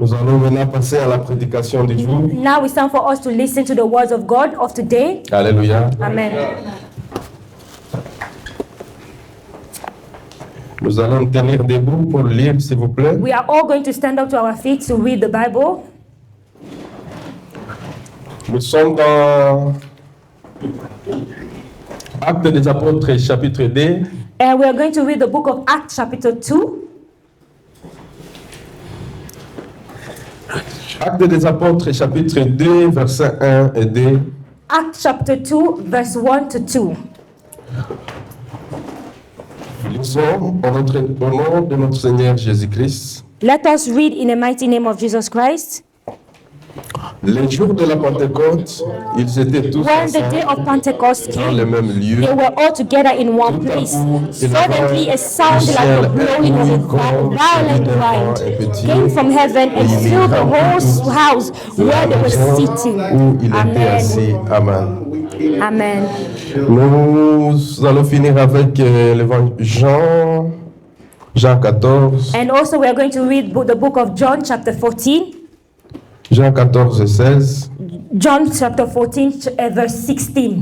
Nous allons maintenant passer à la prédication du jour. Now it's time for us to listen to the words of God of today. Alléluia. Amen. Nous allons tenir debout pour lire, s'il vous plaît. We are all going to stand up to our feet to read the Bible. Nous sommes dans Actes des Apôtres, chapitre 2. And we are going to read the book of Acts chapter 2. Actes des Apôtres, chapitre 2, versets 1 et 2. Acts chapter 2, verse 1 to 2. Lisons au nom de notre Seigneur Jésus-Christ. Let us read in the mighty name of Jesus Christ. Les jours de la Pentecôte, ils étaient tous When the day ensemble of Pentecost dans le came, même lieu. they were all together in one place. Suddenly a sound like the blowing of a violent wind came from heaven and filled the whole house where they were sitting. Où il était assis. Amen. Amen. Amen. Nous allons finir avec l'évangile Jean 14. And also we are going to read the book of John chapter 14. Jean 14 et 16 John chapter 14 verse 16.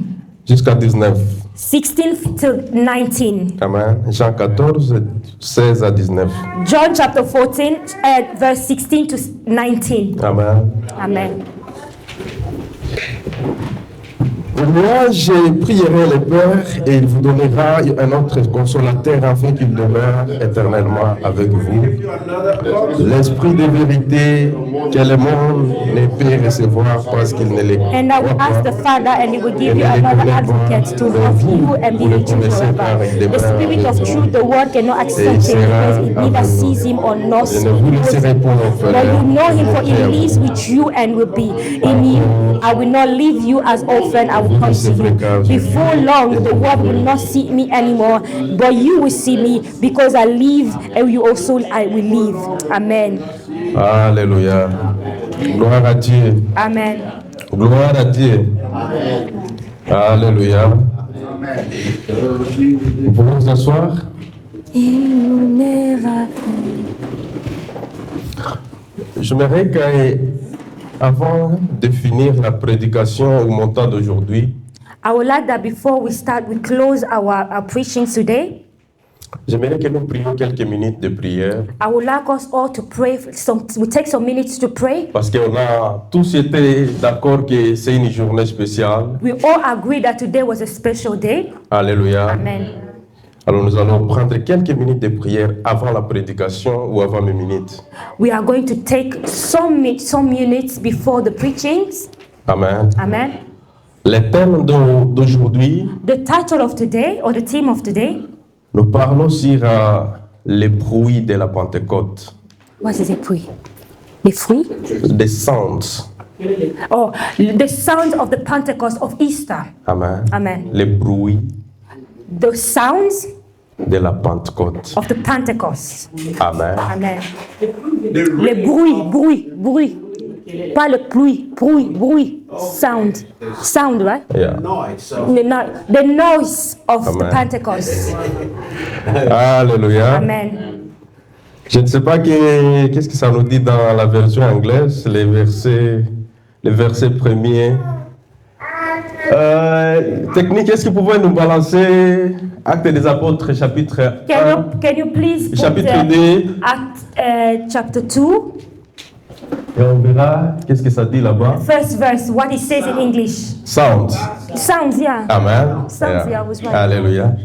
jusqu'à 19. 16 till 19. Amen. Jean 14, 16 à 19. John chapter 14 verse 16 to 19. Amen. Amen. Et moi, je prierai le Père et il vous donnera un autre consolateur afin qu'il demeure éternellement avec vous. L'Esprit de vérité que le monde ne peut recevoir parce qu'il ne le And I will ask the Father, and He will give you another advocate to love you and be with you forever. The Spirit of truth, the world cannot accept Him because it neither sees Him or knows Je ne vous laisserai Him. pas But you orphelin. know Him, for He lives with you and will be in you. I will not leave you as orphan, I will come to you. Before long, the world will not see me anymore, but you will see me because I live, and you also I will live. Amen. Alléluia. Gloire à Dieu. Amen. Gloire à Dieu. Alléluia. Vous pouvez vous asseoir. J'aimerais qu'avant de finir la prédication au montant d'aujourd'hui, I would like that before we close our preaching today. j'aimerais que nous prions quelques minutes de prière I would like us all to pray. We take some minutes to pray. parce qu'on a tous été d'accord que c'est une journée spéciale. We all agree that today was a special day. Alléluia. Amen. Alors nous allons prendre quelques minutes de prière avant la prédication ou avant mes minutes. We are going to take some minutes before the preachings. Amen. Amen. Le thème d'aujourd'hui, The title of today, or the theme of today, nous parlons sur les bruits de la Pentecôte. what is it? The fruit? Des sounds. Oh, the sound of the Pentecost of Easter. Amen. Amen. Les bruits The sounds de la Pentecôte. of the Pentecost. Amen. Amen. Le bruit. Pas le bruit. Sound, right? Yeah. The noise of the Amen. Pentecost. Alléluia. Amen. Je ne sais pas qu'est-ce que ça nous dit dans la version anglaise, les versets premiers. Technique, est-ce que vous pouvez nous balancer Actes des Apôtres, chapitre 1, Can you please put chapitre 2, Acts chapter 2, et on verra qu'est-ce que ça dit là-bas. first verse, what it says in English. Sound. Sounds, yeah. Amen. Sounds, yeah, I was right. Hallelujah.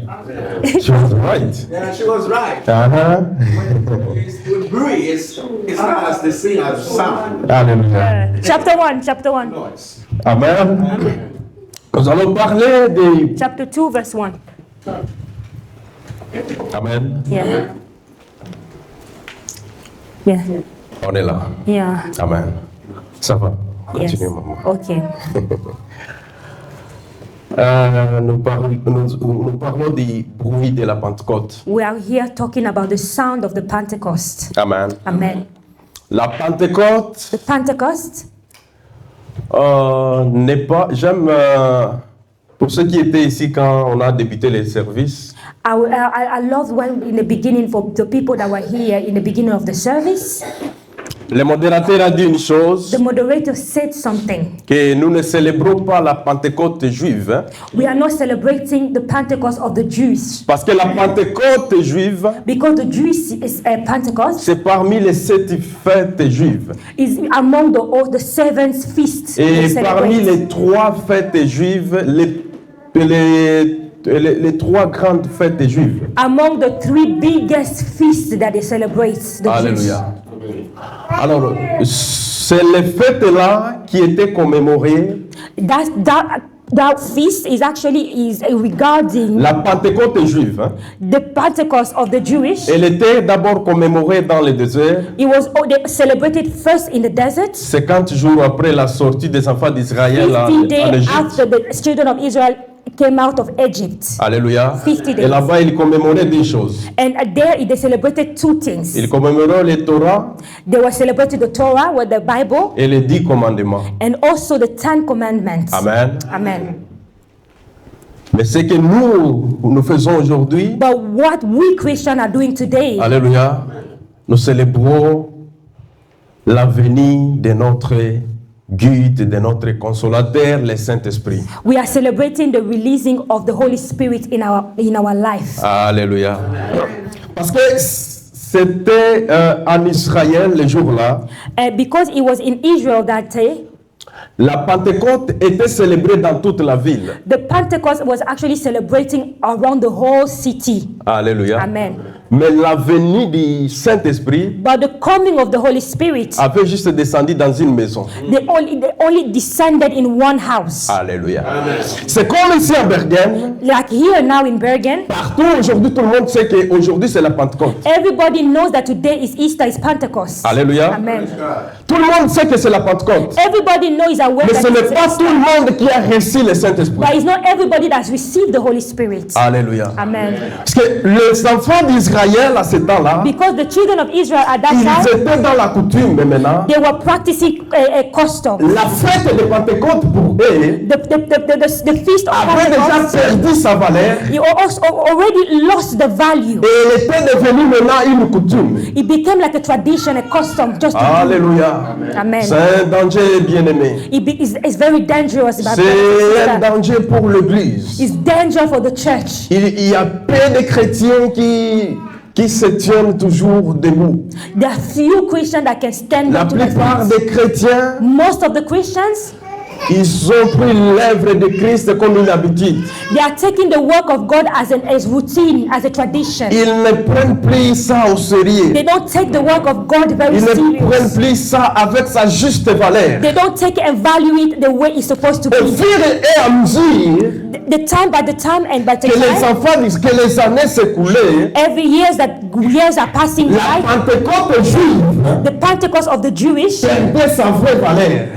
She was right. Yeah, she was right. Uh-huh. With bruit, it's not as the same as sound. Hallelujah. Chapter 1. Noise. Amen. Nous allons parler des... Chapter 2, verse 1. Amen. Yeah. Yeah. On est là. Yeah. Amen. Ça va. Yes. Continue, maman. Okay. Nous parlons du bruit de la Pentecôte. We are here talking about the sound of the Pentecost. Amen. Amen. La Pentecôte The Pentecost n'est pas... J'aime... pour ceux qui étaient ici quand on a débuté les services, I love when in the beginning, for the people that were here in the beginning of the service, Le modérateur a dit une chose, The moderator said something. que nous ne célébrons pas la Pentecôte juive, hein, We are not celebrating the Pentecost of the Jews. parce que la Pentecôte juive, Because the Jewish Pentecost c'est parmi les 7 fêtes juives. is among the 7 feasts they Et parmi celebrate. les 3 fêtes juives, les 3 grandes fêtes juives. Among the 3 biggest feasts that they celebrate, the Jews. Alléluia. Alors, c'est les fêtes-là qui étaient commémorées. That feast is regarding La Pentecôte juive, hein, the Pentecost of the Jewish. elle était d'abord commémorée dans le désert. It was they celebrated first in the desert, 50 jours après la sortie des enfants d'Israël 50 en days Égypte. after the children of Israel came out of Egypt. Alléluia. 50 days. Et là-bas, ils commémoraient 2 choses. And there they celebrated 2 things. Ils commémoraient le Torah They were celebrating the Torah, with the Bible, et les 10 commandements. and also the 10 commandments. Amen. Amen. Mais ce que nous faisons aujourd'hui, But what we Christians are doing today, alléluia, nous célébrons la venue de notre guide, de notre consolateur, le Saint-Esprit. we are celebrating the releasing of the Holy Spirit in our life. Alléluia. Parce que c'était en Israël, le jour-là, Because it was in Israel that day, la Pentecôte était célébrée dans toute la ville. the Pentecost was actually celebrating around the whole city. Alléluia. Amen. Mais la venue du Saint-Esprit But the coming of the Holy Spirit, avait juste descendu dans une maison. they only descended in one house. Alléluia. C'est comme ici à Bergen. Like here now in Bergen, Partout aujourd'hui, tout le monde sait qu'aujourd'hui c'est la Pentecôte. everybody knows that today is Easter, is Pentecost. Alléluia. Amen. Tout le monde sait que c'est la Pentecôte. Everybody knows aware Mais that ce n'est it's pas Easter, tout le monde qui a reçu le Saint-Esprit. but it's not everybody that's received the Holy Spirit. Alléluia. Amen. Parce que les enfants d'Israël à ce temps-là, Because the children of Israel at that ils time, étaient dans la coutume, mais maintenant, they were practicing a custom. la fête de Pentecôte pour eux The feast of avait déjà Pentecost, perdu sa valeur it also already lost the value. et elle était devenue maintenant une coutume. It became like a tradition, a custom, just to do. Alléluia. Amen. C'est un danger, bien-aimé. It's very dangerous. My brother C'est un and sister. danger pour l'Église. It's danger for the church. Il y a peu de chrétiens qui se tiennent toujours debout. There are few Christians that can stand La up to the plupart feet. des chrétiens, Most of the Christians, ils ont pris l'œuvre de Christ comme une habitude. they are taking the work of God as routine, as a tradition. Ils ne prennent plus ça au sérieux. They don't take the work of God very Ils ne prennent serious. plus ça avec sa juste valeur. They don't take it and value it the way it's supposed to Au be. fur et à mesure The time by the time and by the que les time, enfants disent que les années s'écoulaient, every years are passing la by, Pentecôte juive the Pentecost of the Jewish perdait sa vraie valeur.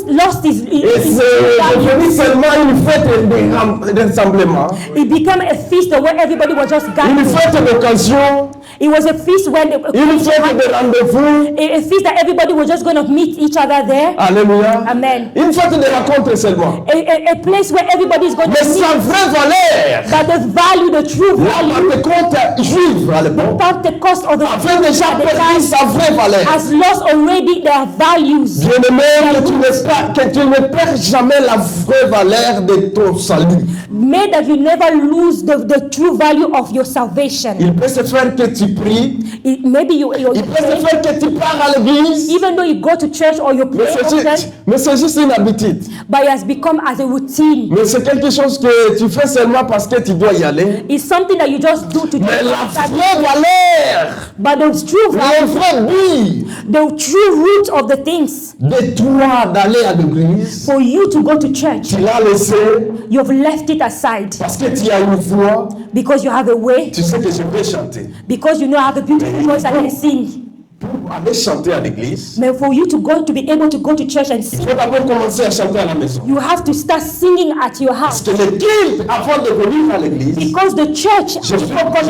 lost his Et c'est devenu value. seulement une fête de rassemblement, It became a feast where everybody was just une gathering. fête d'occasion, It was a feast when une fête de rendez-vous. a feast that everybody was just going to meet each other there. Alléluia. Amen. Une fête de rencontre seulement. A place where everybody is going Mais to meet. sa vraie valeur, But the value, the true la value, Pentecôte juive à l'époque, Pentecost of the avait déjà at the perdu time sa vraie valeur. has lost already their values. Bien-aimé, que tu ne perds jamais la vraie valeur de ton salut. May that you never lose the true value of your salvation. Il peut se faire que tu pries, Maybe you il peut se faire que tu pars à l'église, even though you go to church or you pray often, mais c'est juste une habitude. but it has become as a routine. Mais c'est quelque chose que tu fais seulement parce que tu dois y aller. It's something that you just do to Mais la do. vraie valeur, But the true le value, vrai but the true root of the things de toi d'aller à l'église, for you to go to church, tu l'as laissé you've left it aside parce que tu as une voix. because you have a way, Tu sais que je vais chanter. because you know I have a beautiful voice I can sing. Pour aller chanter à l'église, But for you to be able to go to church and il sing, faut d'abord commencer à chanter à la maison. you have to start singing at your house. Parce que le culte, avant de venir à l'église, Because the church, je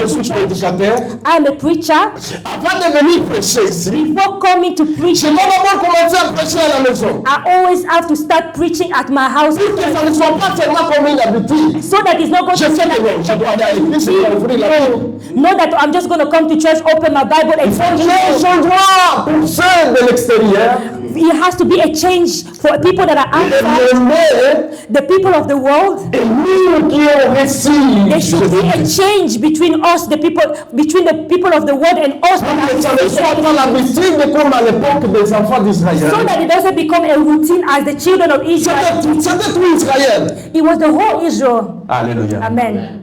suis prédicateur, I'm a preacher. avant de venir prêcher ici, Before coming to preach, je dois d'abord commencer à prêcher à la maison. I always have to start preaching at my house Pour que ça ne soit pas seulement comme une habitude. so that it's not going Je to sais que non, je dois aller à l'église et ouvrir la Bible. know that I'm just going to come to church, open my Bible, and Je dois changement pour ceux de l'extérieur. It has to be a change for people that are outside, the people of the world. Et nous qui avons reçu. There should be a change between us, the people of the world and us. Ça ne soit pas l'habitude comme à l'époque des enfants d'Israël. So that it doesn't become a routine as the children of Israel. C'était tout Israël. It was the whole Israel. Alléluia. Amen.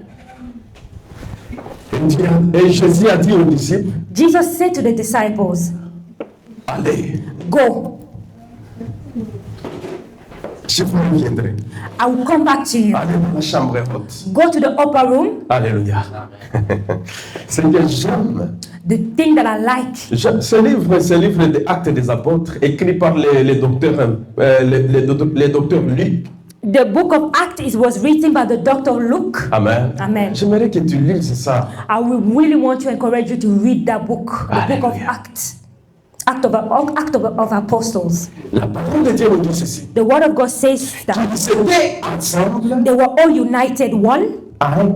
Et Jésus a dit aux disciples, Jesus said to the disciples, allez, go. je vous reviendrai. I will come back to you. Allez dans la chambre haute. Go to the upper room. Alléluia. C'est que j'aime. The thing that I like. Ce livre des Actes des Apôtres, écrit par les docteurs Luc. The book of Acts was written by the Dr. Luke. Amen. Amen. J'aimerais que tu lises ça. I will really want to encourage you to read that book, the book of Acts. Act of Apostles. La parole de Dieu nous dit ceci. The word of God says that C'était ensemble they were all united one. à un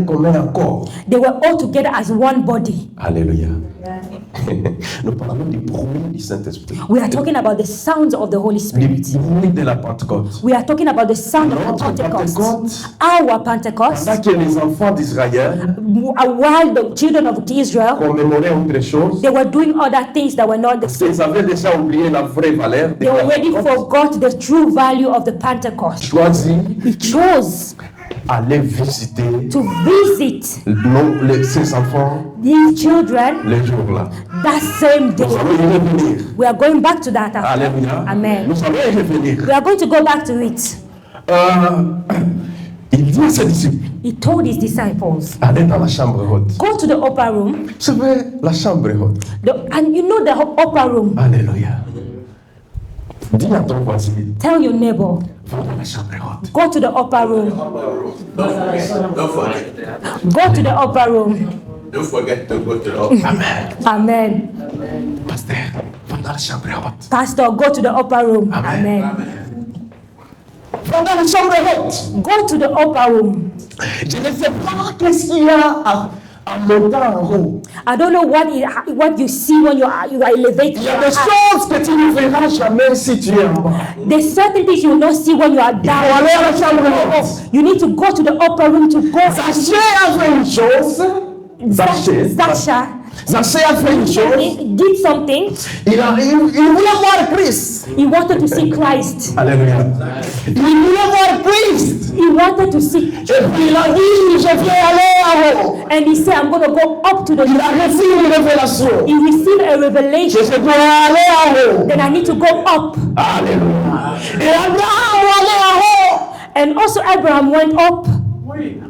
commun accord. They were all together as one body. Alléluia. Nous parlons du bruit du Saint-Esprit. We are talking about the sounds of the Holy Du Spirit. bruit de la Pentecôte. We are talking about the sound of Notre Pentecost. Pentecôte, Our Pentecost, pendant que les enfants d'Israël while the children of Israel, commémoraient autre chose, they were doing other things that were not the same. ils avaient déjà oublié la vraie valeur de They la already Pentecôte. forgot the true value of the Pentecost. Choisi He chose aller visiter to visit ces enfants these children les jours-là. that same day. Nous allons y revenir. We are going back to that after. Alléluia. Amen. Nous allons y revenir. We are going to go back to it. Il dit à ses disciples, He told his disciples, allez dans la chambre haute. go to the upper room. Vous savez, la chambre haute. And you know the upper room. Alléluia. Dis à ton voisin, Tell your neighbor, va dans la chambre haute. go to the upper room. Don't forget. Go to the upper room. Don't forget to go to the Amen. Amen. Pasteur, va dans la chambre haute. Pastor, go to the upper room. Amen. Amen. Va dans la chambre haute. Go to the upper room. Je ne sais pas qu'est-ce qu'il y a en montant en haut. I don't know what you see when you are elevated. Il y a des choses que tu ne verras jamais si tu es en bas. There's certain things you will not see when you are Il faut down. aller à la chambre haute. You need to go to the upper room to go. Zachée a fait une chose. Zachée a fait une chose. did something. Il voulait voir Christ. He wanted to see Christ. Alléluia. Il voulait voir Christ. He wanted to see. Et puis il a dit, je vais aller en haut. And he said, I'm going to go up to the Il a reçu une révélation. He received a revelation. Je dois aller en haut. Then I need to go up. Alléluia. Et Abraham allait en haut. And also Abraham went up.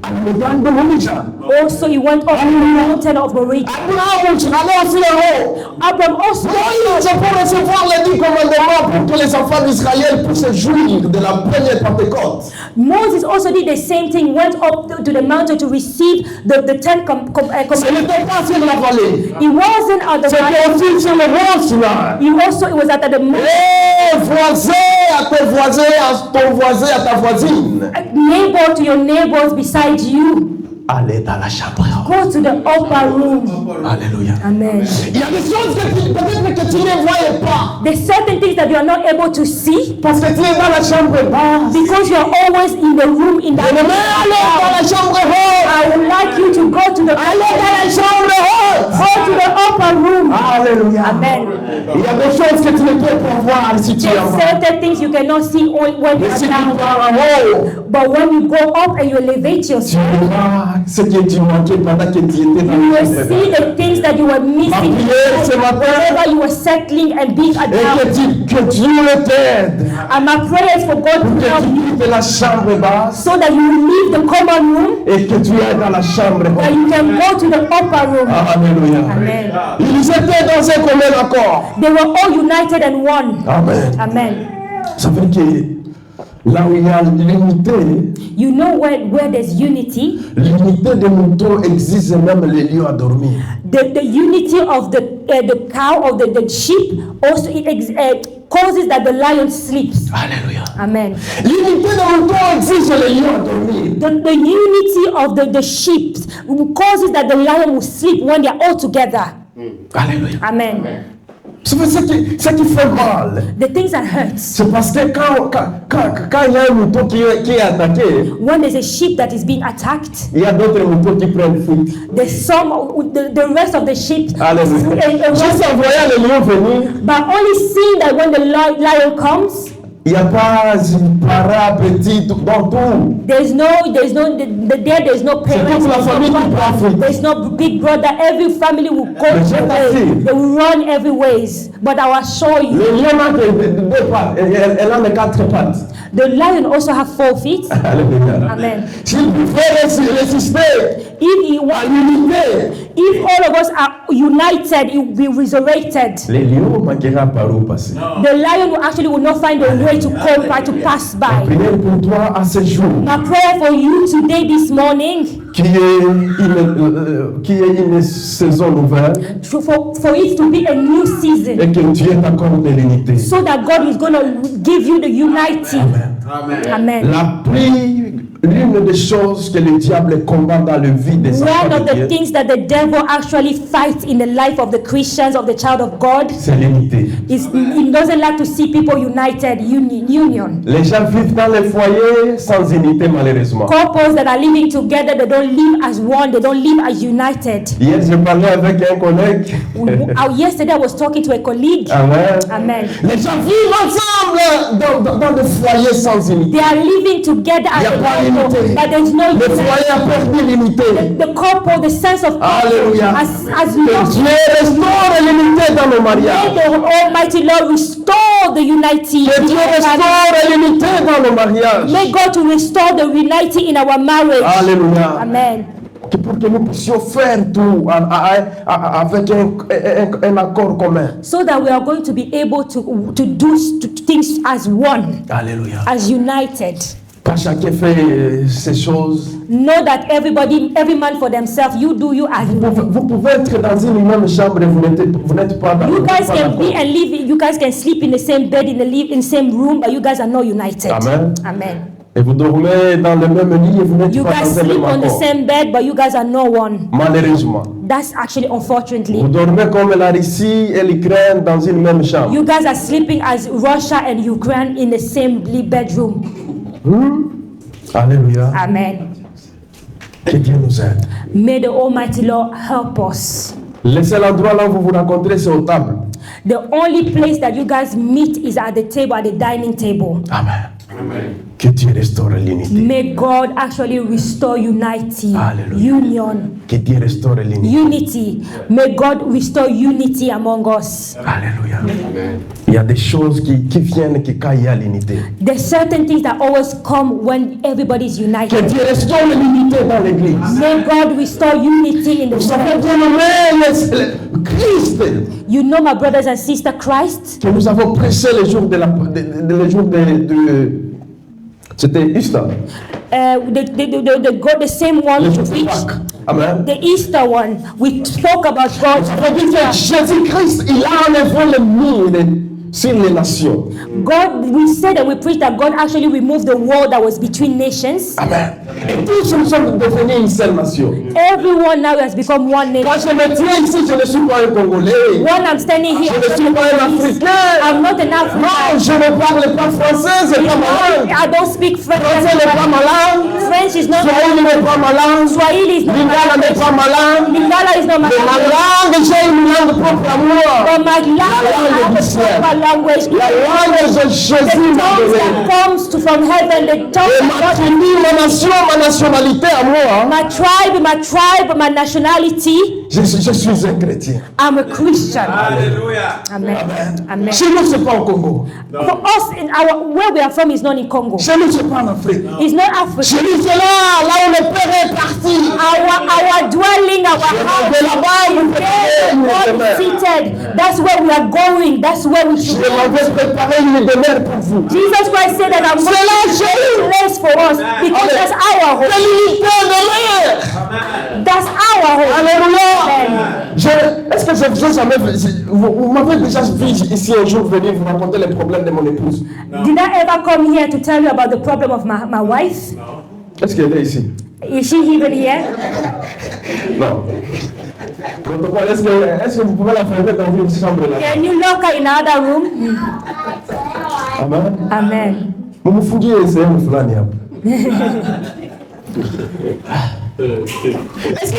À la montagne de Moria. Also he went up to the mountain of Moriah. Abraham allait aussi en haut. Abraham also. Moïse pour recevoir les 10 commandements pour que les enfants d'Israël puissent jouir de la première Pentecôte. Moses also did the same thing, went up to the mountain to receive the 10 Ce n'était pas sur la vallée. He wasn't at the C'était aussi sur le mont Sinaï. it was at the mountain. Eh, voisin à tes voisins, à ton voisin, à ta voisine. Neighbor to your neighbors beside you. Allez dans la chambre. Go to the upper room. Alléluia. Amen. Il y a des choses que peut-être que tu ne voyais pas. There's certain things that you are not able to see Parce que tu es dans la chambre basse. because you are always in the room in that. Mais allez dans la chambre haute. I would like you to go to the Allez dans la chambre haute. go to the upper room. Alléluia. Amen. Il y a des choses que tu ne peux pas voir si tu es en There's bas. certain things you cannot see when you Mais si are tu down. vas en haut, But when you go up and you elevate tu yourself, verras ce que tu manquais pendant que tu étais dans you la will chambre see basse. the things that you were missing Prière ce matin. whenever you were settling and being Et down. que Dieu t'aide. And my prayer is for God to Que help tu you quittes la chambre basse so that you will leave the common room et que tu ailles dans la chambre and haute. you can go to the upper room. Alléluia. Amen. Ils étaient dans un commun accord. They were all united and one. Amen. Amen. Ça veut dire que là où il y a l'unité, You know where there's unity, l'unité des moutons exige même les lieux à dormir. the unity of the cow of the sheep also causes that the lion sleeps. Alléluia. Amen. L'unité des moutons exige les lieux à dormir. The unity of the sheep causes that the lion will sleep when they are all together. Alléluia. Amen. Ce qui fait mal, The things that hurts. c'est parce que quand il y a un mouton qui est attaqué, When there's a sheep that is being attacked, il y a d'autres moutons qui prennent fuite. the rest of the sheep, Alléluia. Juste en voyant le lion venir, but only seeing that when the lion comes, il n'y a pas une para petite dans tout. there's no there's no parents, toute la famille qui prend fuite. there's no big brother. Every family will go Mais j'ai away. compris. They will run every ways. But I will assure you, Le lion n'a que deux pattes, elle a les quatre pattes. the lion also have 4 feet. Alléluia. Amen. S'il pouvait résister à l'unité, If all of us are united, it will be resurrected. les lions manqueront par où passer. The lion will not find a way to come by, to pass by. Prière pour toi à ce jour, My prayer for you today, this morning, qui est une saison nouvelle for it to be a new season, et que Dieu t'accorde de l'unité. so that God is going to give you the unity. Amen. L'une des choses que le diable combat dans le vie des One enfants of de the Dieu, things that the devil actually fights in the life of the Christians, of the child of God, c'est l'unité. is he doesn't like to see people united, union. Les gens vivent dans les foyers sans unité, malheureusement. Couples that are living together, they don't live as one, they don't live as united. Hier, je parlais avec un collègue. Yesterday I was talking to a colleague. Amen. Amen. Les gens vivent ensemble dans des foyers sans unité. They are living together as Y a a pas couple, unité. but there is no Le unity. foyer a perdu l'unité. The couple, the sense of Alléluia. as Que lost. Dieu restaure l'unité dans nos May mariages. the Almighty Lord restore the unity. Que in Dieu our family. restaure l'unité dans nos mariages. May God to restore the unity in our marriage. Alléluia. Amen. Que pour que nous puissions faire tout avec un accord commun. So that we are going to be able to do things as one, Alléluia. as united. Pas chacun fait ces choses. Know that every man for themselves, you do you as Vous pouvez être dans une même chambre et vous n'êtes pas you guys pas can be d'accord. and live. You guys can sleep in the same bed, in the same room, but you guys are not united. Amen. Amen. Et vous dormez dans le même lit et vous n'êtes You pas guys dans un sleep même on the accord. same bed, but you guys are no one. Malheureusement. That's actually unfortunately. Vous dormez comme la Russie et l'Ukraine dans une même chambre. You guys are sleeping as Russia and Ukraine in the same bedroom. Alléluia. Amen. Que Dieu nous aide. May the Almighty Lord help us. Le seul endroit là où vous vous rencontrez, c'est aux tables. The only place that you guys meet is at the table, at the dining table. Amen. Que Dieu restaure l'unité. May God actually restore unity, Hallelujah. union, Que Dieu restaure l'unité. unity. May God restore unity among us. Alléluia. Il y a des choses qui viennent quand il y a l'unité. There's certain things that always come when everybody is Que united. Dieu restaure l'unité dans l'église. May God restore unity in the Vous savez, church. bien aimé, Christ, You know, my brothers and sisters, Christ, que nous avons prêché le jour c'était Easter, the same one le jour we de preached, Pâques. Amen. the Easter one. We spoke about God. Ça veut dire que Jésus-Christ, il a enlevé le mur sur les nations. God, we said that we preached that God actually removed the wall that was between nations. Amen. Et tous nous sommes devenus une seule nation. Everyone now has become one nation. Quand je me tiens ici, je ne suis pas un Congolais. When I'm standing here, Je ne suis pas un Africain. I'm not an Non, African. je ne parle pas français, c'est pas ma langue. I don't speak French. Français n'est pas ma langue. French is not my Swahili n'est pas ma langue. Swahili is not Lingala my n'est pas ma langue. Lingala is not my Mais ma langue, j'ai une langue propre à moi. But my language, I have a proper language. La langue de The Jésus m'a tongues donné. that comes from heaven, the Et tongues m'a that fini ma nation, ma nationalité à moi. my tribe, my nationality. Je suis un chrétien. I'm a Christian. Hallelujah. Amen. Amen. Chez nous, c'est pas au Congo. For us, where we are from is not in Congo. Chez nous, c'est pas en Afrique. It's not Africa. Chez nous, c'est là où le Père est parti. Our dwelling, our house, De là-bas, vous where God is seated. That's where we are going. That's where we should Je go. m'avais préparé une demeure pour vous. Jesus Christ said that I'm going to make a place for us because that's our home. C'est l'unité de l'air. That's our home. Alléluia. Amen. Est-ce que je vous ai jamais vu, vous m'avez déjà vu ici un jour venir vous raconter les problèmes de mon épouse? Did I ever come here to tell you about the problem of my wife? Est-ce qu'elle est ici? Is she even here? Non. Protocole, est-ce que vous pouvez la faire dans une chambre là? Can you lock her in another room? Amen. Amen. Vous me fouillez, c'est un fulani. Est-ce que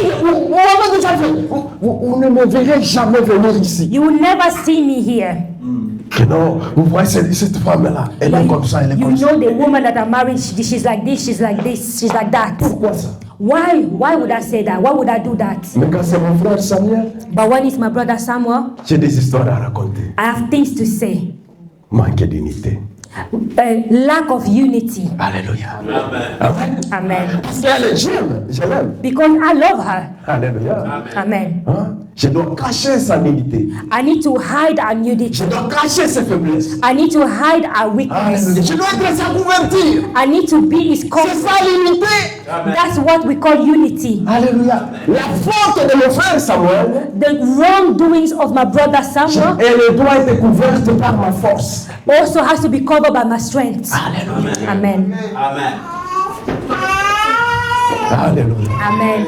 vous ne me verrez jamais venir ici? You will never see me here. Que non, vous voyez cette femme-là, elle est comme ça, elle est You comme ça. know the woman that I'm married, she's like this, she's like this, she's like that. Pourquoi ça? Why? Why would I say that? Why would I do that? Mais quand c'est mon frère Samuel, But when it's my brother Samuel, j'ai des histoires à raconter. I have things to say. Manque d'unité. Lack of unity. Alléluia. Amen. Amen. Parce qu'elle est jeune, je l'aime. Because I love her. Alléluia. Amen. Hein? Je dois cacher sa nudité. I need to hide our nudity. Je dois cacher ses faiblesses. I need to hide our weakness. Alléluia. Je dois être sa couverture. I need to be his C'est comfort. ça l'unité. That's what we call unity. Alléluia. La faute de mon frère Samuel, The wrongdoings of my brother Samuel elle doit être couverte par ma force. also has to be covered by my strength. Alléluia. Amen. Alléluia. Amen.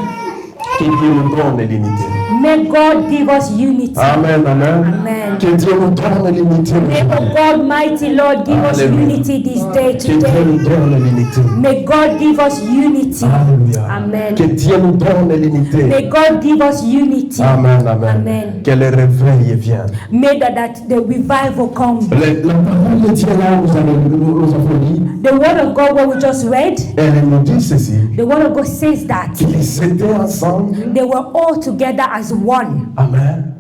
Que Dieu nous donne l'unité. May God give us unity. Amen, amen. Amen. Que Dieu nous donne l'unité. May the God mighty Lord give us Hallelujah. unity this day Que Dieu today. nous donne l'unité. May God give us unity. Alléluia. Amen. Que Dieu nous donne l'unité. May God give us unity. Amen, amen. Amen. Que le réveil vienne. May that the revival come. La parole de Dieu là, nous avons dit, The word of God, what we just read, elle nous dit ceci. the word of God says that Qu'ils étaient ensemble. they were all together as one. Amen.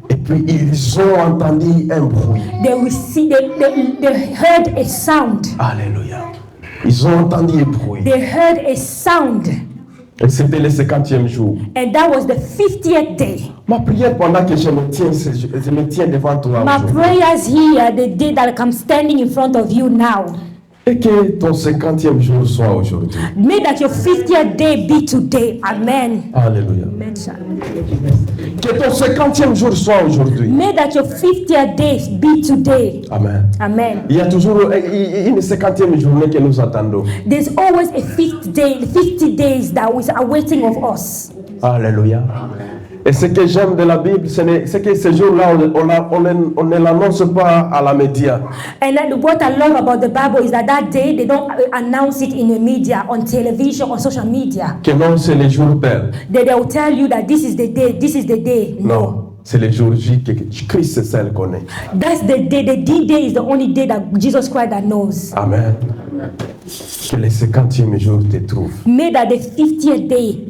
Et puis ils ont entendu un bruit. They heard a sound. Alléluia. Ils ont entendu un bruit. They heard a sound. Et c'était le 50e jour. And that was the 50th day. Ma prière pendant que je me tiens devant toi My aujourd'hui, prayers here, the day that I'm standing in front of you now, et que ton 50e jour soit aujourd'hui. may that your 50th day be today. Amen. Alléluia. Amen. Que ton 50e jour soit aujourd'hui. May that your 50th day be today. Amen. Amen. Il y a toujours une 50e journée que nous attendons. There's always a 50 days that is awaiting of us. Alléluia. Et ce que j'aime de la Bible, c'est que ce jour-là, on ne l'annonce pas à la média. And what I love about the Bible is that day they don't announce it in the media, on television, on social media. Que non, c'est le jour tel. They will tell you that this is the day, this is the day. Non, c'est le jour J que Christ seul connaît. That's the day. The D-Day is the only day that Jesus Christ that knows. Amen. Que le 50e jour te trouve. May that the 50th day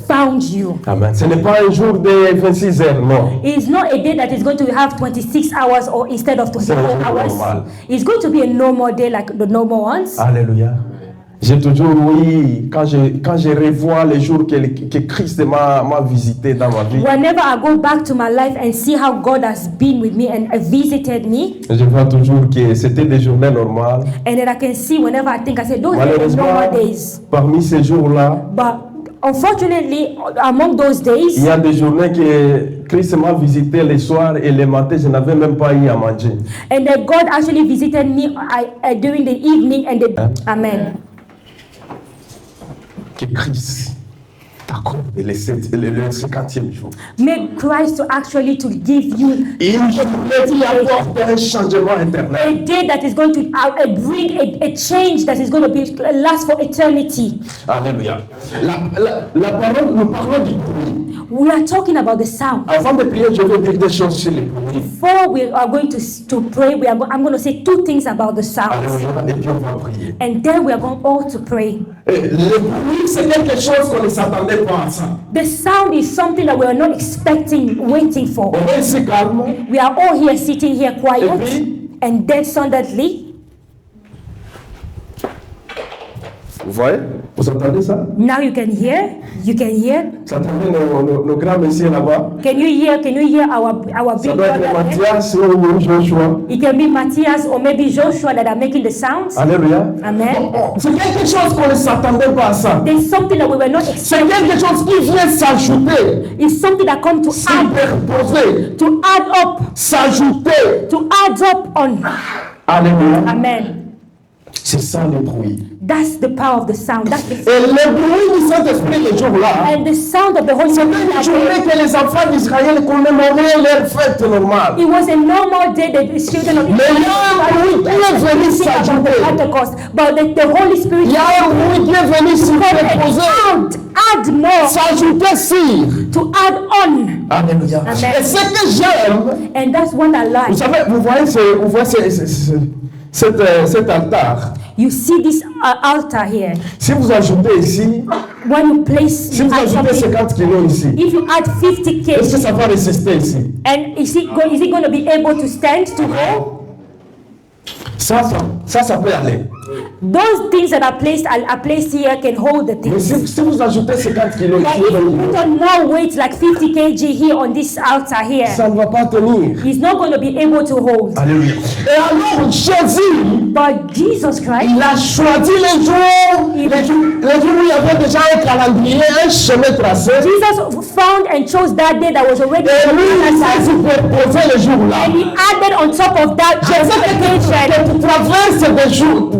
found you. Amen. Ce n'est pas un jour de 26 heures, non. It's not a day that is going to have 26 hours or instead of 24 hours. Normal. It's going to be a normal day like the normal ones. Alléluia. J'ai toujours, oui, quand je revois les jours que Christ m'a visité dans ma vie, Whenever I go back to my life and see how God has been with me and visited me, je vois toujours que c'était des journées normales. and then I can see whenever I think, I say, those are the Malheureusement, normal days. parmi ces jours-là, But unfortunately, among those il days, y a des journées que Christ m'a visité le soir et le matin, je n'avais même pas eu à manger. and that God actually visited me during the evening and the Amen. Que Christ t'accorde le 50e jour. May Christ to actually to give you Une journée qui apporte un changement éternel. a day that is going to bring a change that is going to last for eternity. Alléluia. La parole, nous parlons du bruit. We are talking about the sound. Avant de prier, je vais dire des choses sur le bruit. Before we are going to pray, I'm going to say two things about the sound. Alléluia. Et puis on va prier. And then we are going all to pray. Et le bruit, c'est quelque chose qu'on ne s'attendait pas à ça. The sound is something that we are not expecting, waiting for. On est ici calme. We are all here sitting here quiet, Et puis? and then suddenly, Vous voyez? Vous entendez ça? now you can hear. Vous entendez nos grands messieurs là-bas? Can you hear our Ça big doit être brother? Mathias ou Joshua. It can be Matthias or maybe Joshua that are making the sounds. Alléluia. Amen. C'est quelque chose qu'on ne s'attendait pas à ça. There's something that we were not C'est expecting. quelque chose qui vient s'ajouter, It's something that comes superposer, to add up s'ajouter. on. Alléluia. Amen. C'est ça le bruit. That's the power of the sound. That's the Et le bruit du Saint-Esprit le jour-là, and the sound of the Holy c'est Spirit. une journée que les enfants d'Israël commémoraient leur fête normale. It was a normal day that the children of Mais il y a un bruit qui est venu s'ajouter. Pentecost, but the Holy Spirit Il y a un bruit qui est venu s'y proposer, add more, s'ajouter sur. to add on. Alléluia. Amen. Et ce que j'aime, And that's what I vous like. savez, vous voyez cet altar. You see this altar here. Si vous ajoutez ici, When you place, si vous add ajoutez something, 50 kilos ici, if you add 50 est-ce que kg, ça va résister ici? and is it going to be able to stand to hold? Ça peut aller. Those things that are placed here can hold the Mais things. si vous ajoutez 50 kilos But ici, if you put on more weight, like 50 kg here on this altar here, ça ne va pas tenir. he's not going to be able to hold. Alléluia. Et alors Jésus, But Jesus Christ, il a choisi les jours où il y avait déjà un calendrier, un chemin tracé. Jesus found and chose that day that was already Et lui, il s'est superposé le jour-là. and he added on top of that Que tu traverses des jours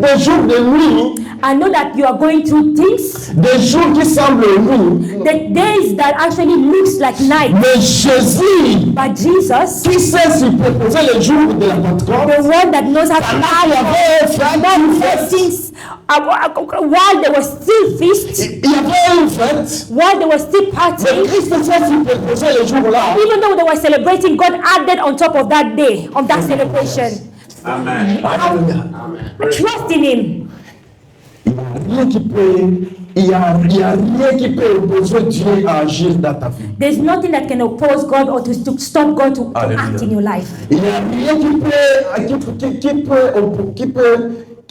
de nuit, I know that you are going through things, des jours qui semblent nuit. the days that actually looks like night. Mais Jésus, But Jesus, qui s'est superposé le jour de la Pentecôte, the one that knows how to il y lie avait un frère qui things while they were still feast, il y avait une fête. while they were still Mais partying, Christ s'est superposé le jour-là. even though they were celebrating, God added on top of that day, of that celebration. Amen. Alléluia. Trust in Him. Il n'y a rien qui peut opposer Dieu à agir dans ta vie. There's nothing that can oppose God or to stop God to Hallelujah. act in your life. Il n'y a rien qui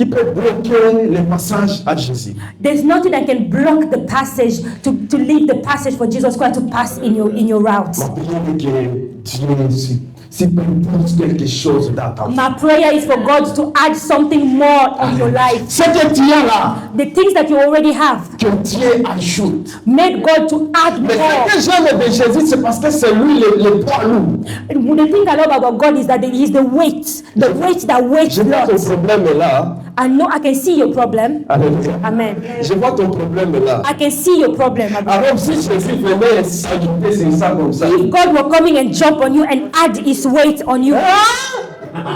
peut bloquer le passage à Jésus. There's nothing that can block the passage to leave the passage for Jesus Christ to pass in your route. Ma prière est que Dieu superpose quelque chose dans ta vie. My prayer is for God to add something more on your life. Ce que tu as là, The things that you already have, que Dieu ajoute. make God to add Mais more. ce que j'aime de Jésus, c'est parce que c'est lui le poids lourd. The thing I love about God is that He's the weight that weighs Je vois ton lot. problème est là. I know I can see your problem. Alléluia. Amen. Je vois ton problème est là. I can see your problem. Alors si Jésus venait s'ajouter sur ça comme ça, If God were coming and jump on you and add His weight on you,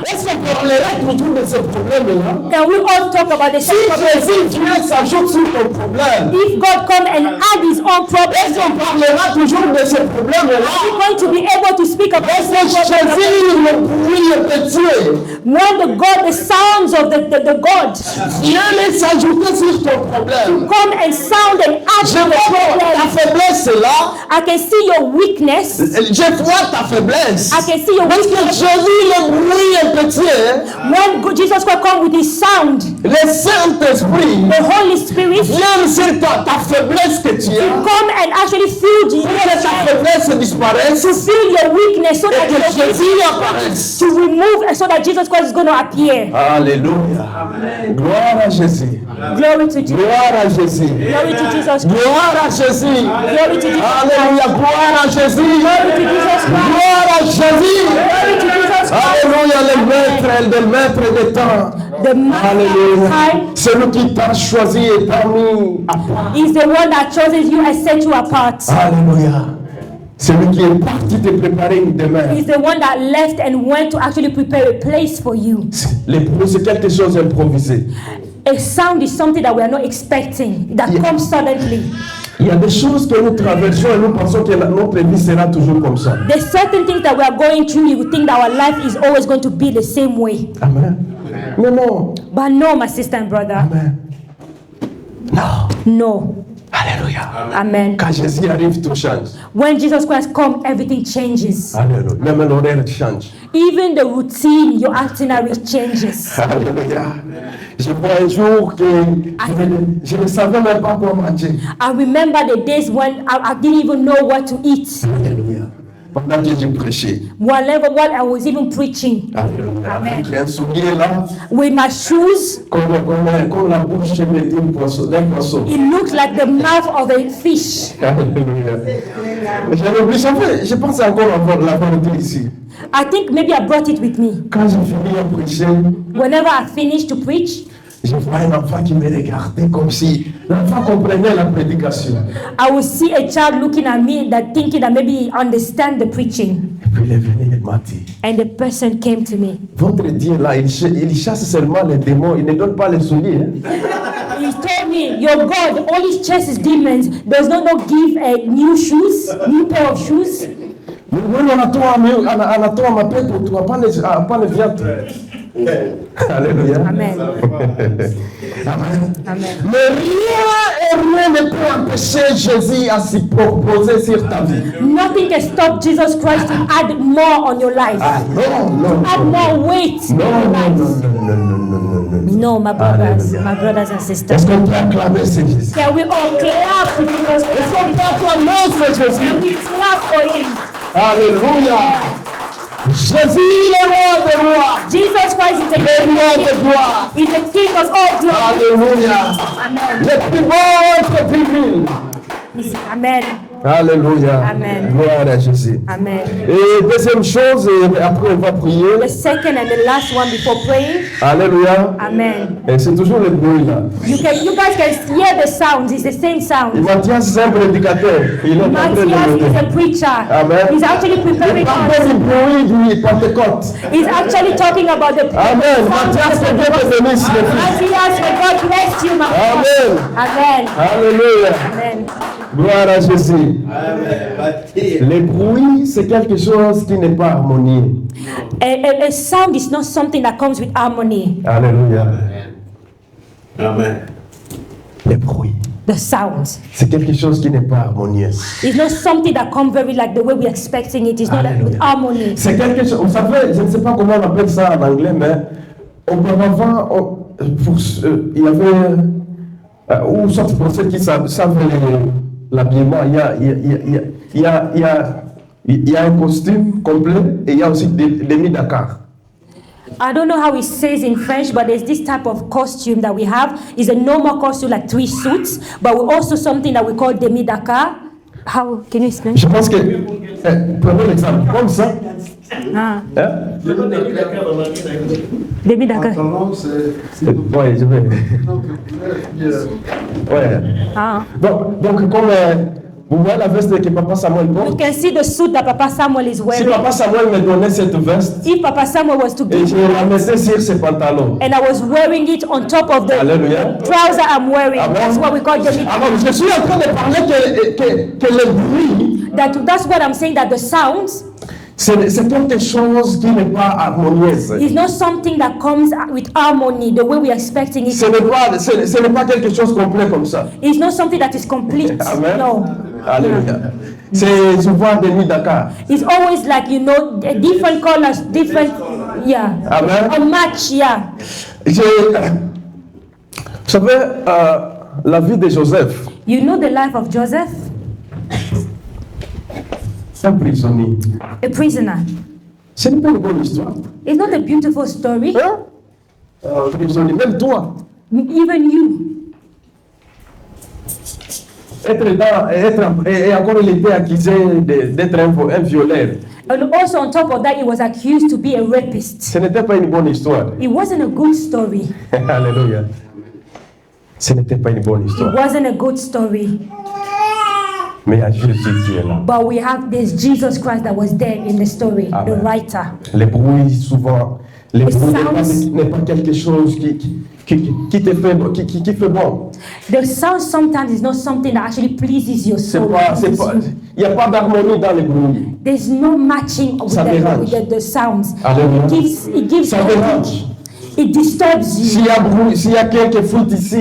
est-ce qu'on parlerait toujours de ce problème-là? can we all talk about the Si same problem? Jésus vient s'ajoute sur ton problème, If God come and add His own problem, est-ce qu'on parlera toujours de ce are problème-là? you going to be able to speak about Est-ce this que problem? Jésus, le bruit est petit, When the sounds of the God vient les s'ajouter sur ton problème? come and sound and add Je to the vois ta problem, faiblesse est là, I can see your weakness. je vois ta faiblesse. I can see your Parce que weakness. Jésus, le bruit est petit, When Jesus Christ come with His sound, le Saint-Esprit the Holy Spirit vient sur ta faiblesse que tu as. come and actually fill you, Que ta faiblesse disparaisse to fill your weakness so et that que your Jésus apparaisse. to remove so that Jesus Christ is going to appear. Alléluia. Gloire à Jésus. Glory to Jesus. Gloire à Jésus. Glory to Jesus Christ. Gloire à Jésus. Glory to Jesus Christ. Alléluia. Gloire à Jésus. Glory to Jesus Christ. Gloire à Jésus. Glory to Jesus Christ. Alléluia. Le maître des temps. The man Alléluia. time Celui qui t'a choisi et t'a mis à part. is the one that chooses you and set you apart. Alléluia. Celui qui est parti te préparer une demeure. He's the one that left and went to actually prepare a place for you. Les bruits, c'est quelque chose d'improvisé. A sound is something that we are not expecting, that Yeah. comes suddenly. Il y a des choses que nous traversons et nous pensons que notre vie sera toujours comme ça. There's certain things that we are going through, you think that our life is always going to be the same way. Amen. Mais non. But no, my sister and brother, Amen. Non. no. Alléluia. Amen. Quand Jésus arrive, tout change. When Jesus Christ comes, everything changes. Alléluia. Même l'horaire change. Even the routine, your itinerary changes. Alléluia. Je vois un jour que je ne savais même pas quoi manger. I remember the days when I didn't even know what to eat. Alléluia. Pendant que je prêchais. While I was even preaching. Alléluia. Amen. Avec un soulier là, With my shoes, comme la bouche d'un poisson. it looked like the mouth of a fish. Alléluia. J'avais oublié, je pense encore l'avoir dit ici. I think maybe I brought it with me. Quand j'ai fini à prêcher, Whenever I finished to preach, je vois un enfant qui me regardait comme si l'enfant comprenait la prédication. I will see a child looking at me that thinking that maybe he understand the preaching. Et puis il est venu, il m'a dit, And the person came to me. votre Dieu là, il chasse seulement les démons, il ne donne pas les souliers. Hein? He told me, your God only chases demons, does not give new shoes, new pair of shoes. Wewe anatoa mapepo tu, hapana viatu. Alléluia. Amen. Amen. Amen. Mais rien ne peut empêcher Jésus à s'y proposer sur ta vie. Nothing can stop Jesus Christ to add more on your life. Ah, non. Add more weight in your life. No, my brothers, my brothers and sisters. Est-ce qu'on peut acclamer ce Jésus? Can we all clap for Jesus Est-ce Christ? qu'on peut acclamer ce Jésus? Can we clap for him? Alléluia. Jésus, le roi des rois. Jesus Christ is the Le King roi of des kings. gloires. He's the King of all glory. Alléluia. Amen. Le plus beau et plus vil. Amen. Alléluia. Amen. Gloire à Jésus. Amen. Et deuxième chose, et après on va prier. The second and the last one before praying. Alléluia. Amen. Et c'est toujours le bruit là. You guys can hear the sounds. It's the same Et sound. Matthias, c'est un prédicateur. Il est en train de Matthias is monter. a preacher. Amen. He's actually preparing Il parle us. du bruit du Pentecôte. He's actually talking about the Amen. Matthias, que Dieu te bénisse, le fils. Matthias, may God bless you, my Amen. Amen. Alléluia. Amen. Gloire à Jésus. Le bruit, c'est quelque chose qui n'est pas harmonieux. A sound is not something that comes with harmony. Alléluia. Amen. Le bruit, The sounds. c'est quelque chose qui n'est pas harmonieux. It's not something that comes very like the way we're expecting it. It's not like with harmony. C'est quelque chose, vous savez, je ne sais pas comment on appelle ça en anglais, mais auparavant, il y avait, ou soit pour ceux qui savent l'habillement, il y a un costume complet et il y a aussi des mi-Dakar. I don't know how it says in French, but there's this type of costume that we have. It's a normal costume, like 3 suits, but we also something that we call demi-Dakar. How can you explain? Je pense que, prenons l'exemple, comme ça. Ah, Hein? demi-Dakar. Ouais, je vais. Ouais. Ah. Donc comme vous voyez la veste que Papa Samuel You porte, can see the suit that Papa Samuel is si wearing. Papa Samuel me donnait cette veste If Papa Samuel was to et give je me la that, mettais sur ses pantalons, and I was wearing it on top of the Alléluia. trouser I'm wearing, Amen. that's what we call demi-Dakar. Alors je suis en train de parler que le bruit, That's what I'm saying, that the sounds c'est quelque chose qui n'est pas harmonieuse. is not something that comes with harmony the way we're expecting it. Ce n'est pas quelque chose complet comme ça. It's not something that is complete. Amen. No. Alléluia. C'est souvent des mi-Dakar. It's always like, different colors, different, yeah. Amen. A match, yeah. Vous savez, la vie de Joseph, You know the life of Joseph, un prisonnier. a prisoner. Ce n'est pas une bonne histoire. It's not a beautiful story. Hein? Prisonnier, même toi. Even you. Et encore il était accusé d'être un violeur. And also on top of that, he was accused to be a rapist. Ce n'était pas une bonne histoire. It wasn't a good story. Alléluia. Ce n'était pas une bonne It histoire. wasn't a good story. Mais il y a Jésus qui est là. But we have this Jesus Christ that was there in the story, the Amen. writer. Les bruits, souvent, les bruits sounds- n'est pas quelque chose qui te fait, qui fait bon. The sound sometimes is not something that actually pleases your soul. Il n'y a pas d'harmonie dans les bruits. There's no matching with Ça dérange. the sounds. Alléluia. It gives Ça dérange. it disturbs you. S'il y a quelques foot ici,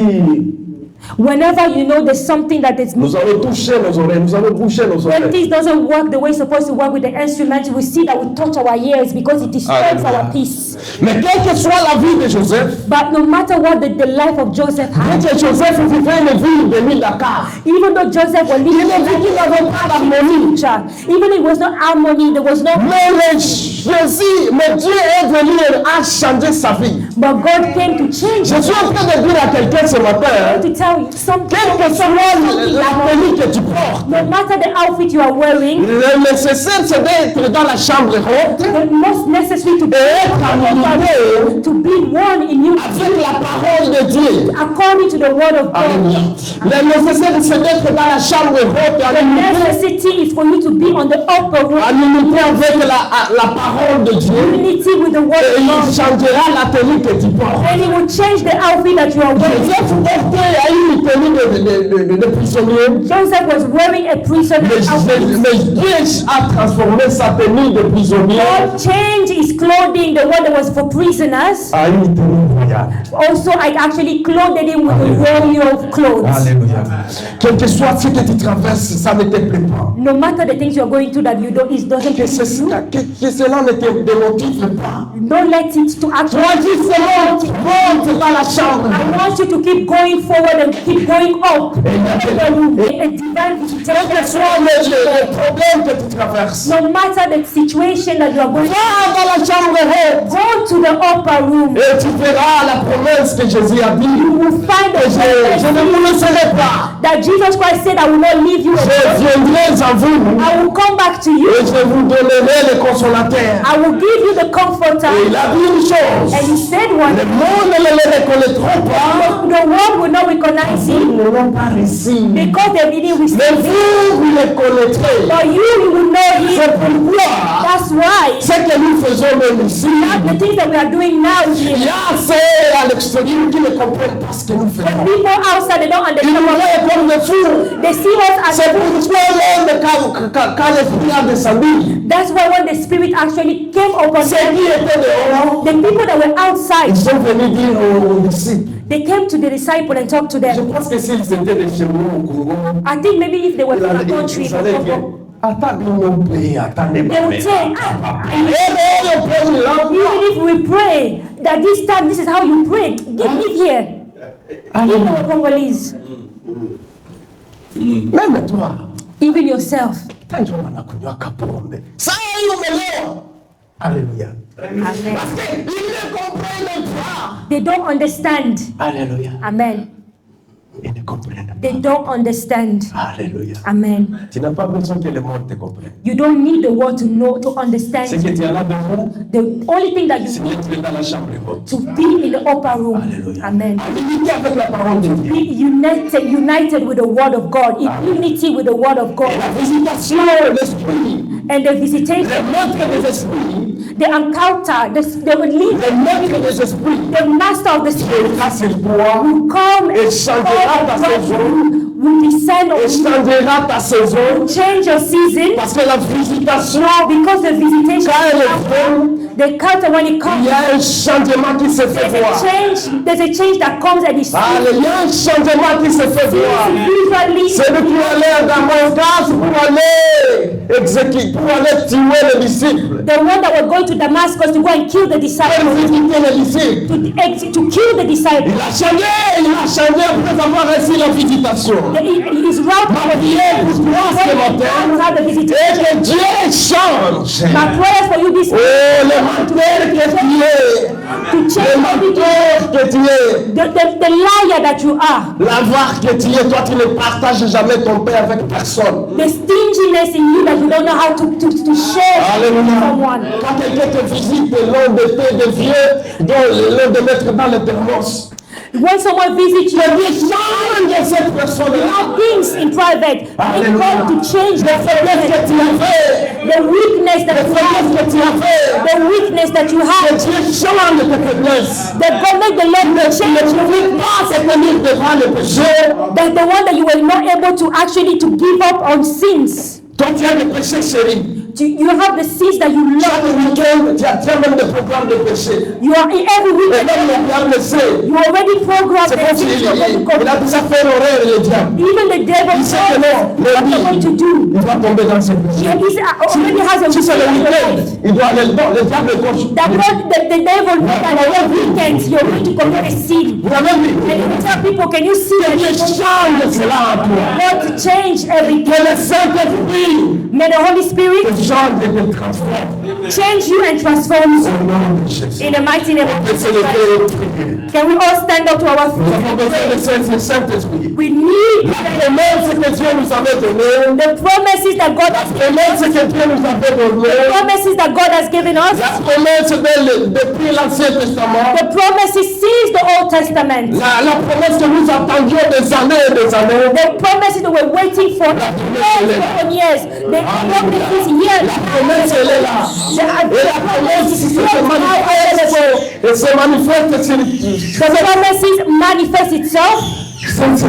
Whenever you know there's something that is nous allons toucher nos oreilles, nous allons boucher nos when oreilles. things doesn't work the way it's supposed to work with the instrument, we see that we touch our ears because it disturbs Alléluia. our peace. Mais quelle que soit la vie de Joseph, But no matter what the life of Joseph bien had, que Joseph vivait une vie de mille Dakar, even though Joseph was living a life of harmony, even it was not harmony, there was no mais mais Dieu est venu et a changé sa vie. But God came to change. Je suis en train de dire à quelqu'un ce matin, I want to tell you something. quelle que soit la tenue que tu portes, No matter the outfit you are wearing, le nécessaire c'est d'être dans la chambre haute the most necessary to be et être aligné to be one in you avec la parole de Dieu. according to the word of God. Le nécessaire c'est d'être dans la chambre haute The necessity is for you to be on the upper room, en unité avec la parole de Dieu. unity with the word Et of il God. changera la tenue que tu portes. And it will change the outfit that you are wearing. Joseph portait une tenue de prisonnier. Joseph was wearing a prisoner outfit. Mais Dieu a transformé sa tenue de prisonnier God changed his clothing, the one that was for prisoners. à une tenue royale. Also, I actually clothed him with the royal clothes. Alléluia. Quel que soit ce que tu traverses, ça ne te plaît pas. No matter the things you are going through that you don't, it doesn't Que cela ne te démotive pas. don't let it to actually. Toi, justement, monte dans la chambre. I want you to keep going forward and keep going up. A divine Quel que visitation. soit le problème que tu traverses, No matter the situation that you are going va dans la chambre haute go to the upper room. et tu verras la promesse que Jésus a dit. You will find the Je ne vous laisserai pas. that Jesus Christ said, I will not leave you Je alone. viendrai en vous I will come back to you. et je vous donnerai le consolateur. I will give you the comforter. Et il a dit une chose. And he said one, Le monde ne le reconnaîtront pas. the world will not recognize Ils him ne l'ont pas reçu. because they didn't receive Mais him. vous le connaîtrez. But you will know C'est him. pourquoi That's why ce que nous faisons même ici, the things that we are doing now il y here, a ceux à l'extérieur qui ne comprennent pas ce que nous faisons. people outside, they don't Ils understand nous what voient comme des fous. they see us as. C'est pourquoi l'homme, quand l'esprit a descendu, That's why when the Spirit actually came upon ceux them, qui étaient dehors, the people that were outside, ils sont venus dire aux disciples. they came to the disciple and talked to Je them. pense que s'ils étaient de chez nous au Congo, I think maybe if they were from a country, ils allaient dire, attendez mon pays, attendez they mon would pays. say, Even even if we pray that this time this is how you pray, live here. Even our Congolese, même toi, even yourself. tanjo wanakunywa kapombe. Saa hii umelewa. Alléluia. Amen. Ils ne comprennent pas. They don't understand. Alléluia. Amen. Ils ne comprennent pas. They don't understand. Alléluia. Amen. Tu n'as pas besoin que le monde te comprenne. You don't need the world to know, to Ce understand. que tu as là devant, The only thing that you c'est need d'être dans la chambre haute. to be in the upper room. Alléluia. Amen. En unité avec la parole de Dieu. Be united with the word of God, in unity with the word of God. Et la visitation de l'esprit, And the visitation, le maître des esprits, the encounter, the leader, le maître des esprits, the master of the spirit viendra sur toi will come et changera ta saison. will descend on Et you, changera ta saison. change your season, Parce que la visitation, because the visitation, quand elle est the encounter when it il comes, y a un changement qui se fait voir. there's a change that comes and is Il y a un changement qui se fait voir. usually Celui qui allait dans mon gaz pour aller exécuter, pour aller tuer les disciples. the one that was going to Damascus to go and kill the Pour disciples, visiter les disciples. to kill the disciples. Il a changé après avoir reçu la visitation. His route was Priez pour toi ce matin had the et visitation. que Dieu change. My prayers for you this Oh, le menteur que tu es, to le change menteur que tu es, the liar that you are, l'avare que tu es, toi tu ne partages jamais ton pain avec personne. the stinginess in you that you don't know how to share with someone. Quand quelqu'un te visite, l'un de tes vieux, dont l'un de mettre dans le thermos, When someone visits you, change cette personne-là. not things in private, they Alléluia. come to change the Faiblesse que tu avais, the weakness that you have, faiblesse que tu avais, the weakness that you que have. Dieu change tes faiblesses. That God make the Lord Tu change ne you. pouvais pas se tenir devant le péché. That the one that you were not able to actually to give up on sins. Toi, tu as des péchés chéris. You have the sins that you Tu as love. des week-ends, tu as même des programmes de péché. You are in every Et week. même le diable le sait. You already programmed C'est the comme things s'il you're going to il a go. déjà fait l'horaire, le diable. Even the devil Il knows sait que non, what you're going to do. il va tomber dans ses péchés. He already has a Si c'est le weekend in your week-end, life. il doit aller dedans. Le diable est gauche. That God, the devil knows that on your weekends you're going to commit a sin. Vous avez vu? And you tell people, can you see that Dieu you change cela en toi. want to change everything? Que le Saint-Esprit May the Holy Spirit change et te transforme. change you and transform you. Au nom de Jésus. In the mighty name of Et c'est Jesus. le prier. Can we all stand up to our Nous feet? avons besoin de ce Saint-Esprit. We need La promesse que Dieu nous avait donnée. the promises that God has La promesse que Dieu nous avait donnée. promises that God has given us. La promesse depuis l'Ancien Testament. The promises since the Old Testament. La promesse que nous attendions des années et des années. The promises that we're waiting for years upon years. The promises years. La promesse, elle est là. Et la promesse se manifeste. Et se manifeste sur The promises manifest itself.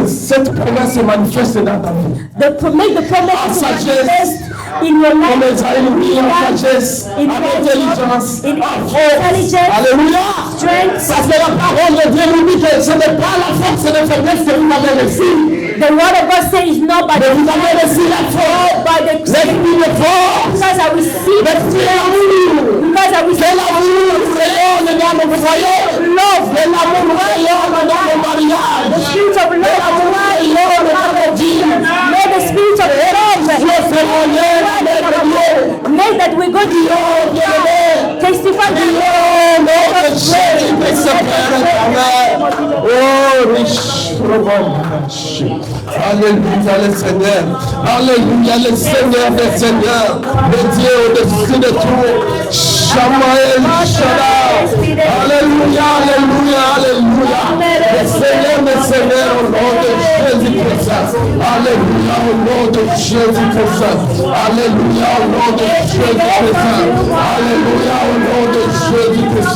cette promesse se manifeste dans ta vie. Make the promises manifest in your Comme life. Esaïe, en sagesse, en intelligence, In en force. intelligence, Alléluia. strength. Parce que la parole de Dieu nous dit que ce n'est pas la force et la faiblesse que vous avez reçue. The word of God says it's not by Mais the vous avez reçu la force, by the l'esprit de force, because I receive l'esprit d'amour. because I Que receive l'amour rayonne dans nos foyers. love. Que l'amour rayonne dans nos mariages. The spirit of Que love. l'amour rayonne dans nos vies. May the spirit of love. Dieu témoigner avec Dieu. May that we go to testify to Oh, notre Jésus de ce Père éternel. Oh, riche, Alléluia, le Seigneur. Alléluia, le Seigneur des Seigneurs. Le Dieu au-dessus de tout. Shamael, Shaddai. Alléluia, alléluia, alléluia. Le Seigneur des Seigneurs, au nom de Jésus-Christ. Alléluia, au nom de Jésus-Christ. Alléluia, au nom de Jésus-Christ. Alléluia, au nom de Jésus-Christ.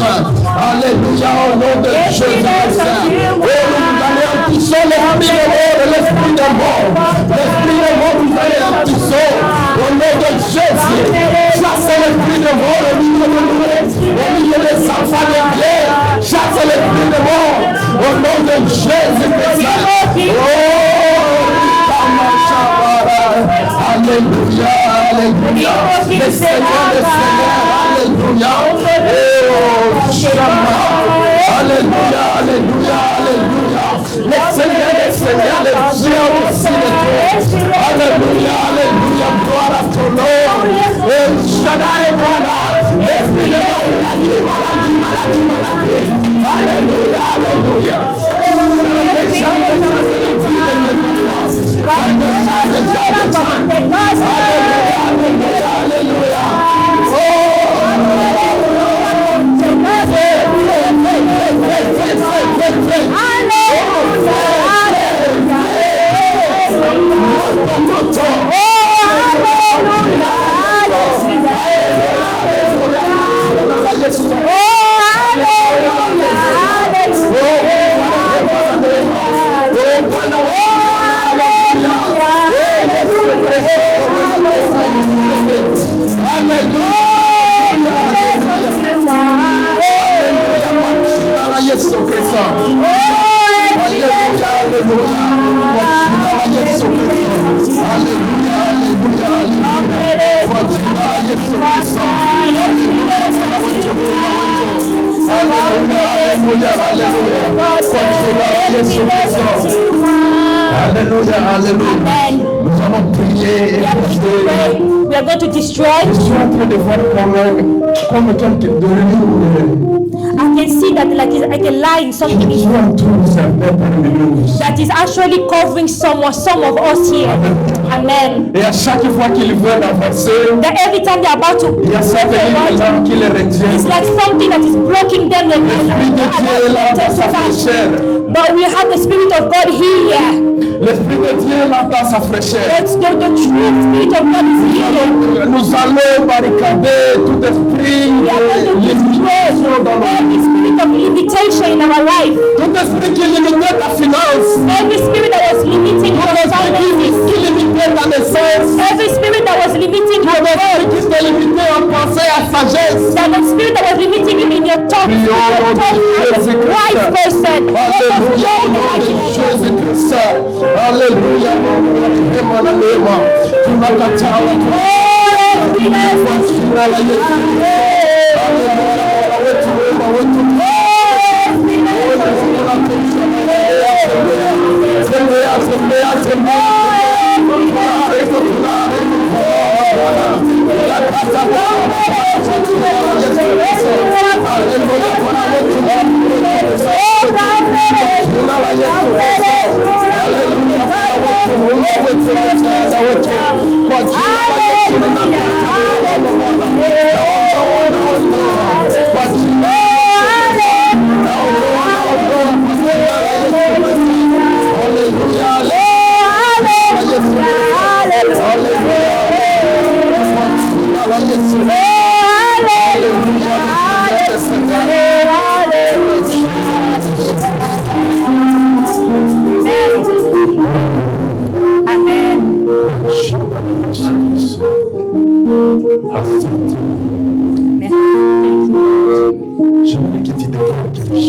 Alléluia, au nom de Jésus-Christ. Oh, nous allons toucher l'esprit de mort, l'esprit de mort. L'esprit de mort, vous allez en toucher. Au nom de Jésus. Chasse l'esprit de mort au milieu de nous. Au milieu des enfants de Dieu. Chasse l'esprit de mort. Au nom de Jésus-Christ. Alléluia, alléluia. Le Seigneur, le Seigneur, alléluia. Oh, Shama. Alléluia, alléluia, alléluia. Le Seigneur, le Seigneur, le Dieu aussi de toi. Alléluia, alléluia, gloire à ton nom. El Shaddai, voilà. L'esprit de maladie, maladie, maladie, maladie. Alléluia, alléluia. Alléluia, alléluia. Nous allons prier et we are going to destroy. je suis en train de voir comme quelqu'un de nous. I can see that like a line, something Qui entoure certains parmi nous. that is actually covering some of us here. Amen. Et à chaque fois qu'ils veulent avancer, That every time they're about to il y a certains gens qui les retiennent. it's like something that is blocking them. L'Esprit de Dieu est là dans sa fraîcheur. But we have the Spirit of God here. L'Esprit de Dieu est là dans sa fraîcheur. The true Spirit of God is here. Nous allons barricader tout esprit We are going to de limitation dans nos every spirit of limitation in our life. tout esprit qui limitait ta finance, Every spirit that was limiting tout our esprit finances. qui limitait ta naissance, Every spirit that was limiting tout your esprit qui te limitait en pensée à sagesse. that the spirit that was limiting you in your tongue, as a wise person. Alléluia, au nom de Jésus-Christ. Alléluia, Alléluia. Tunakataa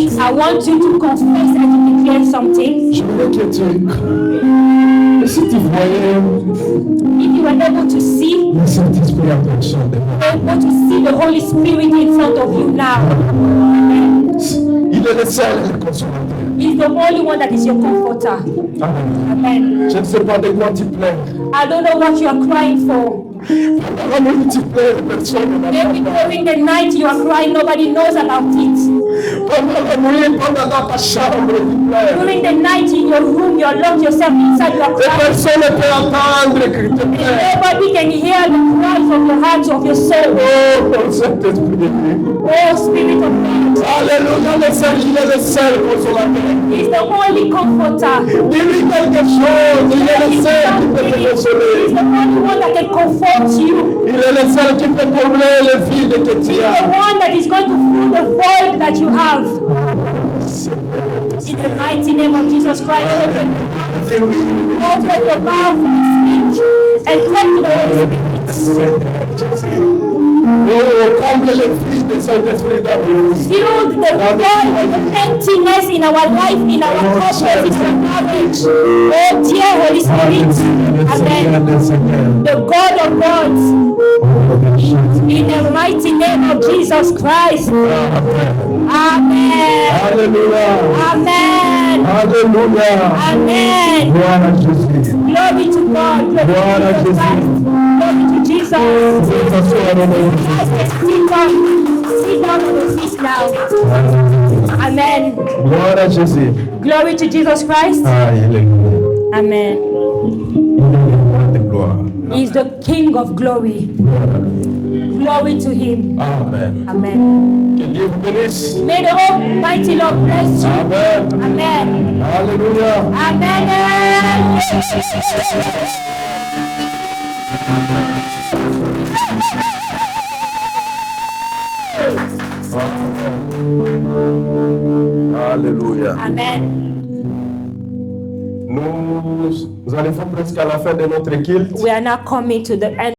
I want you to confess and to declare something. Je voudrais que tu... Et si tu voyais If you were able to see, le Saint-Esprit en personne devant able to see the Holy Spirit in front of you now. il est le seul consolateur. He's the only one that is your comforter. Amen. Amen. Je ne sais pas de quoi tu pleures. I don't know what you are crying for. Pendant la nuit, tu pleures, personne ne Maybe l'entend. during the night you are crying, nobody knows about it. Pendant la nuit, pendant dans ta chambre, tu pleures. During the night in your room, you lock yourself inside, you are Et crying. personne ne peut entendre que tu pleures. Nobody can hear the cries of your heart, of your soul. Oh, Saint-Esprit de Dieu. Oh, Spirit of God. Alléluia, le seul, il est le seul consolateur. He's the only comforter. Dis-lui quelque chose, il est le seul qui peut te He's consoler. the only one that can comfort you. Il est le seul qui peut combler le vide que tu The as. one that is going to fill the void that you have. In the mighty name of Jesus Christ, open your mouth and speak and talk to the Holy Spirit. Oh, comble le vide de Saint-Esprit d'amour. Fill the void, the emptiness in our life, in our couples, in our marriage. Oh, dear Holy Spirit. Amen. The God of gods. In the mighty name of Jesus Christ. Amen. Alléluia. Amen. Alléluia. Amen. Gloire à Jésus. Glory to God. Gloire à Glory to Jesus Christ. Glory to Jesus. Sit down on your feet now. Amen. Gloire à Jésus. Glory to Jesus Christ. Alléluia. Amen. De gloire. He is the King of glory. Glory to him. Amen. Amen. Que Dieu vous bénisse. May the Almighty Lord bless you. Amen. Amen. Alléluia. Amen. Alléluia. Amen. Nous arrivons presque à la fin de notre culte. We are now coming to the end.